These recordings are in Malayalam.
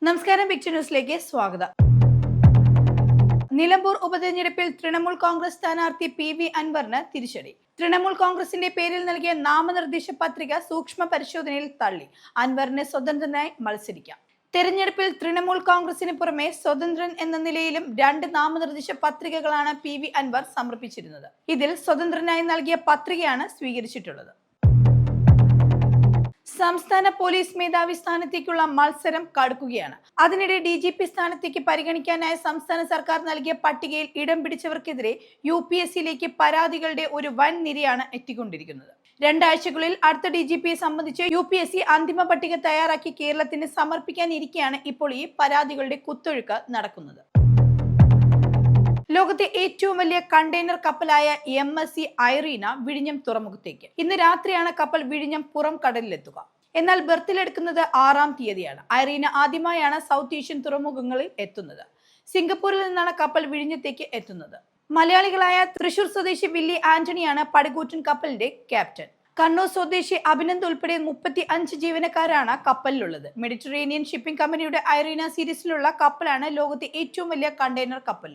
നമസ്കാരം, ബിഗ് ന്യൂസിലേക്ക് സ്വാഗതം. നിലമ്പൂർ ഉപതെരഞ്ഞെടുപ്പിൽ തൃണമൂൽ കോൺഗ്രസ് സ്ഥാനാർത്ഥി PV അൻവറിന് തിരിച്ചടി. തൃണമൂൽ കോൺഗ്രസിന്റെ പേരിൽ നൽകിയ നാമനിർദ്ദേശ പത്രിക സൂക്ഷ്മ പരിശോധനയിൽ തള്ളി. അൻവറിന് സ്വതന്ത്രനായി മത്സരിക്കാം. തെരഞ്ഞെടുപ്പിൽ തൃണമൂൽ കോൺഗ്രസിന് പുറമെ സ്വതന്ത്രൻ എന്ന നിലയിലും 2 നാമനിർദ്ദേശ പത്രികകളാണ് PV അൻവർ സമർപ്പിച്ചിരുന്നത്. ഇതിൽ സ്വതന്ത്രനായി നൽകിയ പത്രികയാണ് സ്വീകരിച്ചിട്ടുള്ളത്. സംസ്ഥാന പോലീസ് മേധാവി സ്ഥാനത്തേക്കുള്ള മത്സരം കടുക്കുകയാണ്. അതിനിടെ DGP സ്ഥാനത്തേക്ക് പരിഗണിക്കാനായി സംസ്ഥാന സർക്കാർ നൽകിയ പട്ടികയിൽ ഇടം പിടിച്ചവർക്കെതിരെ UPSCയിലേക്ക് പരാതികളുടെ ഒരു വൻ നിരയാണ് എത്തിക്കൊണ്ടിരിക്കുന്നത്. 2 ആഴ്ചകളിൽ അടുത്ത DGPയെ സംബന്ധിച്ച് UPSC അന്തിമ പട്ടിക തയ്യാറാക്കി കേരളത്തിന് സമർപ്പിക്കാനിരിക്കെയാണ് ഇപ്പോൾ ഈ പരാതികളുടെ കുത്തൊഴുക്ക് നടക്കുന്നത്. ലോകത്തെ ഏറ്റവും വലിയ കണ്ടെയ്നർ കപ്പലായ MSC ഐറീന വിഴിഞ്ഞം തുറമുഖത്തേക്ക് ഇന്ന് രാത്രിയാണ് കപ്പൽ വിഴിഞ്ഞം പുറം കടലിലെത്തുക. എന്നാൽ ബർത്തിലെടുക്കുന്നത് 6-ാം തീയതിയാണ്. ഐറീന ആദ്യമായാണ് സൗത്ത് ഏഷ്യൻ തുറമുഖങ്ങളിൽ എത്തുന്നത്. സിംഗപ്പൂരിൽ നിന്നാണ് കപ്പൽ വിഴിഞ്ഞത്തേക്ക് എത്തുന്നത്. മലയാളികളായ തൃശൂർ സ്വദേശി വില്ലി ആന്റണിയാണ് പടുകൂറ്റൻ കപ്പലിന്റെ ക്യാപ്റ്റൻ. കണ്ണൂർ സ്വദേശി അഭിനന്ദ് ഉൾപ്പെടെ 35 ജീവനക്കാരാണ് കപ്പലിലുള്ളത്. മെഡിറ്ററേനിയൻ ഷിപ്പിംഗ് കമ്പനിയുടെ ഐറീന സീരീസിലുള്ള കപ്പലാണ് ലോകത്തെ ഏറ്റവും വലിയ കണ്ടെയ്നർ കപ്പൽ.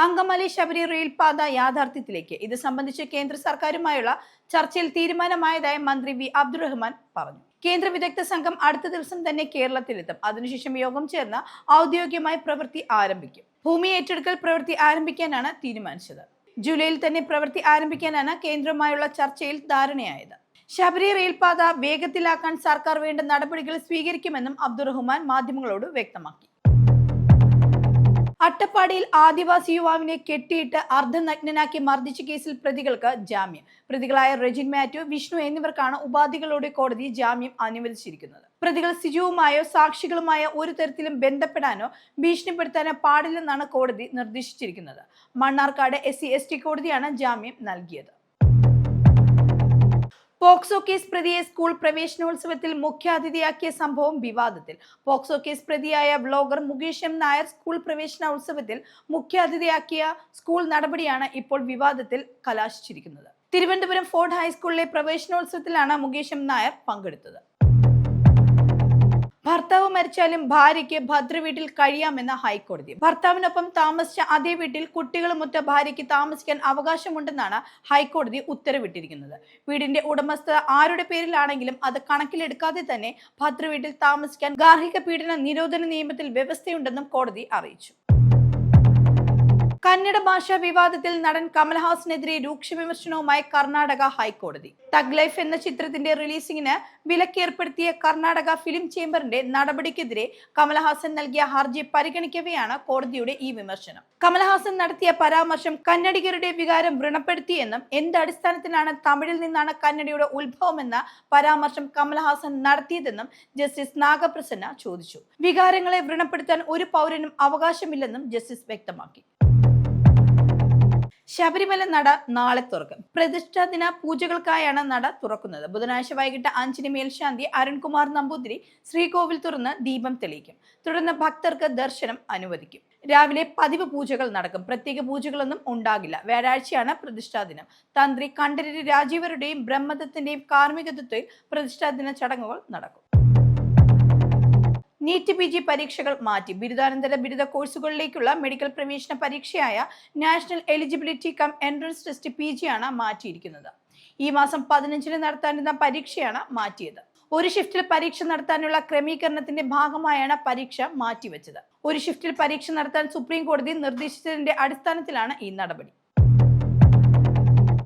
അങ്കമാലി ശബരി റെയിൽപാത യാഥാർത്ഥ്യത്തിലേക്ക്. ഇത് സംബന്ധിച്ച് കേന്ദ്ര സർക്കാരുമായുള്ള ചർച്ചയിൽ തീരുമാനമായതായി മന്ത്രി V അബ്ദുറഹ്മാൻ പറഞ്ഞു. കേന്ദ്ര വിദഗ്ധ സംഘം അടുത്ത ദിവസം തന്നെ കേരളത്തിലെത്തും. അതിനുശേഷം യോഗം ചേർന്ന് ഔദ്യോഗികമായി പ്രവൃത്തി ആരംഭിക്കും. ഭൂമി ഏറ്റെടുക്കൽ പ്രവൃത്തി ആരംഭിക്കാനാണ് തീരുമാനിച്ചത്. ജൂലൈയിൽ തന്നെ പ്രവൃത്തി ആരംഭിക്കാനാണ് കേന്ദ്രവുമായുള്ള ചർച്ചയിൽ ധാരണയായത്. ശബരി റെയിൽപാത വേഗത്തിലാക്കാൻ സർക്കാർ വേണ്ട നടപടികൾ സ്വീകരിക്കുമെന്നും അബ്ദുറഹ്മാൻ മാധ്യമങ്ങളോട് വ്യക്തമാക്കി. അട്ടപ്പാടിയിൽ ആദിവാസി യുവാവിനെ കെട്ടിയിട്ട് അർദ്ധനഗ്നനാക്കി മർദ്ദിച്ച കേസിൽ പ്രതികൾക്ക് ജാമ്യം. പ്രതികളായ റെജിൻ മാത്യു, വിഷ്ണു എന്നിവർക്കാണ് ഉപാധികളോടെ കോടതി ജാമ്യം അനുവദിച്ചിരിക്കുന്നത്. പ്രതികൾ സിജുവുമായോ സാക്ഷികളുമായോ ഒരു തരത്തിലും ബന്ധപ്പെടാനോ ഭീഷണിപ്പെടുത്താനോ പാടില്ലെന്നാണ് കോടതി നിർദ്ദേശിച്ചിരിക്കുന്നത്. മണ്ണാർക്കാട് SC/ST കോടതിയാണ് ജാമ്യം നൽകിയത്. പോക്സോ കേസ് പ്രതിയെ സ്കൂൾ പ്രവേശനോത്സവത്തിൽ മുഖ്യാതിഥിയാക്കിയ സംഭവം വിവാദത്തിൽ. പോക്സോ കേസ് പ്രതിയായ vlogger Mukesh M Nair school പ്രവേശനോത്സവത്തിൽ മുഖ്യാതിഥിയാക്കിയ സ്കൂൾ നടപടിയാണ് ഇപ്പോൾ വിവാദത്തിൽ കലാശിച്ചിരിക്കുന്നത്. തിരുവനന്തപുരം ഫോർട്ട് ഹൈസ്കൂളിലെ പ്രവേശനോത്സവത്തിലാണ് മുകേഷ് M നായർ പങ്കെടുത്തത്. ഭർത്താവ് മരിച്ചാലും ഭാര്യയ്ക്ക് ഭദ്രവീട്ടിൽ കഴിയാമെന്ന ഹൈക്കോടതി. ഭർത്താവിനൊപ്പം താമസിച്ച അതേ വീട്ടിൽ കുട്ടികളുമൊത്ത ഭാര്യയ്ക്ക് താമസിക്കാൻ അവകാശമുണ്ടെന്നാണ് ഹൈക്കോടതി ഉത്തരവിട്ടിരിക്കുന്നത്. വീടിന്റെ ഉടമസ്ഥത ആരുടെ പേരിലാണെങ്കിലും അത് കണക്കിലെടുക്കാതെ തന്നെ ഭദ്രവീട്ടിൽ താമസിക്കാൻ ഗാർഹിക പീഡന നിരോധന നിയമത്തിൽ വ്യവസ്ഥയുണ്ടെന്നും കോടതി അറിയിച്ചു. കന്നഡ ഭാഷാ വിവാദത്തിൽ നടൻ കമൽഹാസനെതിരെ രൂക്ഷ വിമർശനവുമായി കർണാടക ഹൈക്കോടതി. തഗ് ലൈഫ് എന്ന ചിത്രത്തിന്റെ റിലീസിംഗിന് വിലക്കേർപ്പെടുത്തിയ കർണാടക ഫിലിം ചേംബറിന്റെ നടപടിക്കെതിരെ കമൽഹാസൻ നൽകിയ ഹർജി പരിഗണിക്കവെയാണ് കോടതിയുടെ ഈ വിമർശനം. കമൽഹാസൻ നടത്തിയ പരാമർശം കന്നഡിഗരുടെ വികാരം വ്രണപ്പെടുത്തിയെന്നും എന്തടിസ്ഥാനത്തിലാണ് തമിഴിൽ നിന്നാണ് കന്നഡയുടെ ഉത്ഭവമെന്ന പരാമർശം കമൽഹാസൻ നടത്തിയതെന്നും ജസ്റ്റിസ് നാഗപ്രസന്ന ചോദിച്ചു. വികാരങ്ങളെ വ്രണപ്പെടുത്താൻ ഒരു പൗരനും അവകാശമില്ലെന്നും ജസ്റ്റിസ് വ്യക്തമാക്കി. ശബരിമല നട നാളെ തുറക്കും. പ്രതിഷ്ഠാ ദിന പൂജകൾക്കായാണ് നട തുറക്കുന്നത്. ബുധനാഴ്ച വൈകിട്ട് 5-ന് മേൽശാന്തി അരുൺകുമാർ നമ്പൂതിരി ശ്രീകോവിൽ തുറന്ന് ദീപം തെളിയിക്കും. തുടർന്ന് ഭക്തർക്ക് ദർശനം അനുവദിക്കും. രാവിലെ പതിവ് പൂജകൾ നടക്കും. പ്രത്യേക പൂജകളൊന്നും ഉണ്ടാകില്ല. വ്യാഴാഴ്ചയാണ് പ്രതിഷ്ഠാ ദിനം. തന്ത്രി കണ്ഠരര് രാജീവരുടെയും ബ്രഹ്മദത്തിന്റെയും കാർമ്മികത്വത്തിൽ പ്രതിഷ്ഠാ ദിന ചടങ്ങുകൾ നടക്കും. നീറ്റ് PG പരീക്ഷകൾ മാറ്റി. ബിരുദാനന്തര ബിരുദ കോഴ്സുകളിലേക്കുള്ള മെഡിക്കൽ പ്രവേശന പരീക്ഷയായ national eligibility cum entrance test PG ആണ് മാറ്റിയിരിക്കുന്നത്. ഈ മാസം 15-ന് നടത്താനിരുന്ന പരീക്ഷയാണ് മാറ്റിയത്. ഒരു ഷിഫ്റ്റിൽ പരീക്ഷ നടത്താനുള്ള ക്രമീകരണത്തിന്റെ ഭാഗമായാണ് പരീക്ഷ മാറ്റിവെച്ചത്. ഒരു ഷിഫ്റ്റിൽ പരീക്ഷ നടത്താൻ സുപ്രീം കോടതി നിർദ്ദേശിച്ചതിന്റെ അടിസ്ഥാനത്തിലാണ് ഈ നടപടി.